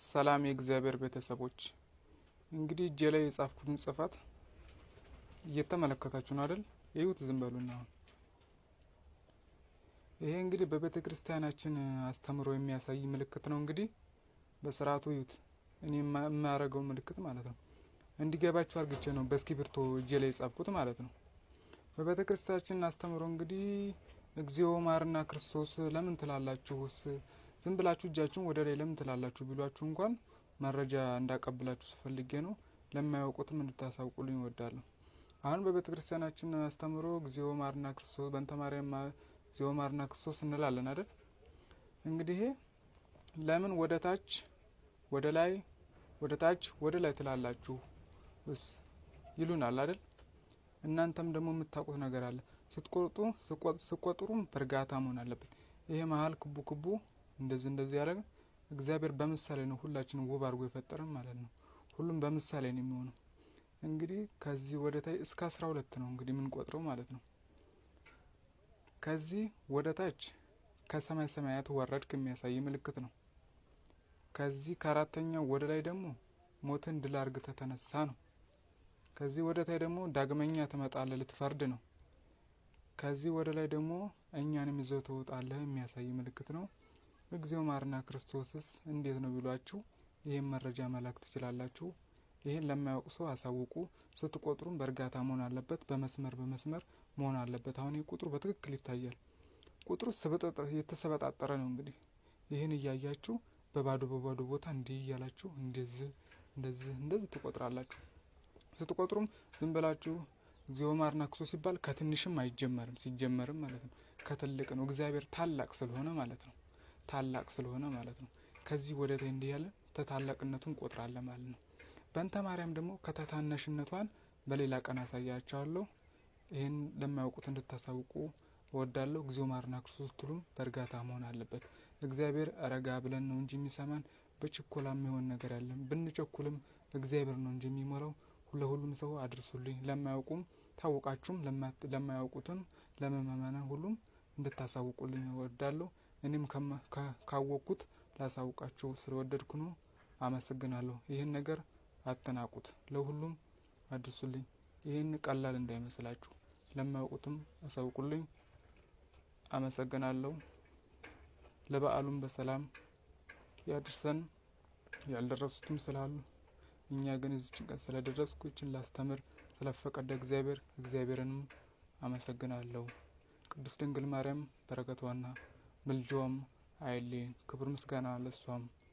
ሰላም የእግዚአብሔር ቤተሰቦች፣ እንግዲህ እጄ ላይ የጻፍኩትን ጽፋት እየተመለከታችሁ ነው አይደል? እዩት፣ ዝም በሉና። ይሄ እንግዲህ በቤተ ክርስቲያናችን አስተምሮ የሚያሳይ ምልክት ነው። እንግዲህ በስርዓቱ እዩት። እኔ የማያረገው ምልክት ማለት ነው። እንዲገባችሁ አርግቼ ነው በእስክሪብቶ እጄ ላይ የጻፍኩት ማለት ነው። በቤተ ክርስቲያናችን አስተምሮ እንግዲህ እግዚኦ ማርና ክርስቶስ ለምን ትላላችሁስ? ዝም ብላችሁ እጃችሁን ወደ ላይ ለምን ትላላችሁ ቢሏችሁ እንኳን መረጃ እንዳቀብላችሁ ስፈልጌ ነው። ለማያውቁትም እንድታሳውቁልኝ እወዳለሁ። አሁን በቤተ ክርስቲያናችን አስተምሮ እግዚኦ ማርና ክርስቶስ በእንተ ማርያም እግዚኦ ማርና ክርስቶስ እንላለን አይደል? እንግዲህ ለምን ወደ ታች ወደ ላይ ወደ ታች ወደ ላይ ትላላችሁ ይሉናል አይደል? እናንተም ደግሞ የምታውቁት ነገር አለ። ስትቆጥሩም በእርጋታ መሆን አለበት። ይሄ መሀል ክቡ ክቡ እንደዚህ ያደረገ እግዚአብሔር በምሳሌ ነው ሁላችንም ውብ አድርጎ የፈጠረን ማለት ነው። ሁሉም በምሳሌ ነው የሚሆነው። እንግዲህ ከዚህ ወደ ታች እስከ 12 ነው እንግዲህ ምን ቆጥረው ማለት ነው። ከዚህ ወደ ታች ከሰማይ ሰማያት ወረድክ የሚያሳይ ምልክት ነው። ከዚህ ከአራተኛው ወደ ላይ ደግሞ ሞትን ድል አድርገህ ተነሳ ነው። ከዚህ ወደ ታች ደግሞ ዳግመኛ ትመጣለህ ልትፈርድ ነው። ከዚህ ወደ ላይ ደግሞ እኛንም ይዘው ትወጣለህ የሚያሳይ ምልክት ነው። እግዚኦ ማርና ክርስቶስስ እንዴት ነው ቢሏችሁ ይሄን መረጃ መላክ ትችላላችሁ። ይሄን ለማያውቅ ሰው አሳውቁ። ስትቆጥሩም በእርጋታ መሆን አለበት። በመስመር መሆን አለበት። አሁን ይሄ ቁጥሩ በትክክል ይታያል። ቁጥሩ የተሰበጣጠረ ነው። እንግዲህ ይሄን እያያችሁ በባዶ ቦታ እንዲህ እያላችሁ እንደዚህ ትቆጥራላችሁ። ስትቆጥሩም ዝም ብላችሁ እግዚኦ ማርና ክርስቶስ ሲባል ከትንሽም አይጀመርም። ሲጀመርም ማለት ነው ከትልቅ ነው። እግዚአብሔር ታላቅ ስለሆነ ማለት ነው። ከዚህ ወደ ታይ እንዲህ ያለ ተታላቅነቱን ቆጥራለህ ማለት ነው። በእንተ ማርያም ደግሞ ከተታናሽነቷን በሌላ ቀን አሳያቸዋለሁ። ይሄን ለማያውቁት እንድታሳውቁ እወዳለሁ። እግዚኦ ማርና ክርስቶስ ትሉም በእርጋታ መሆን አለበት። እግዚአብሔር ረጋ ብለን ነው እንጂ የሚሰማን በችኮላ የሚሆን ነገር ያለም። ብንቸኩልም እግዚአብሔር ነው እንጂ የሚሞላው። ለሁሉም ሰው አድርሱልኝ። ለማያውቁም ታውቃችሁም ለማያውቁትም ለመመናን ሁሉም እንድታሳውቁልኝ እወዳለሁ። እኔም ካወቅኩት ላሳውቃችሁ ስለወደድኩ ነው። አመሰግናለሁ። ይሄን ነገር አትናቁት። ለሁሉም አድርሱልኝ። ይሄን ቀላል እንዳይመስላችሁ። ለማያውቁትም አሳውቁልኝ። አመሰግናለሁ። ለበዓሉም በሰላም ያድርሰን። ያልደረሱትም ስላሉ እኛ ግን እዚህ ጭንቀት ስለደረስኩ ይችን ላስተምር ስለፈቀደ እግዚአብሔርንም አመሰግናለሁ። ቅድስት ድንግል ማርያም በረከቷና ምልጃዋም አይለየን። ክብር ምስጋና ለሷም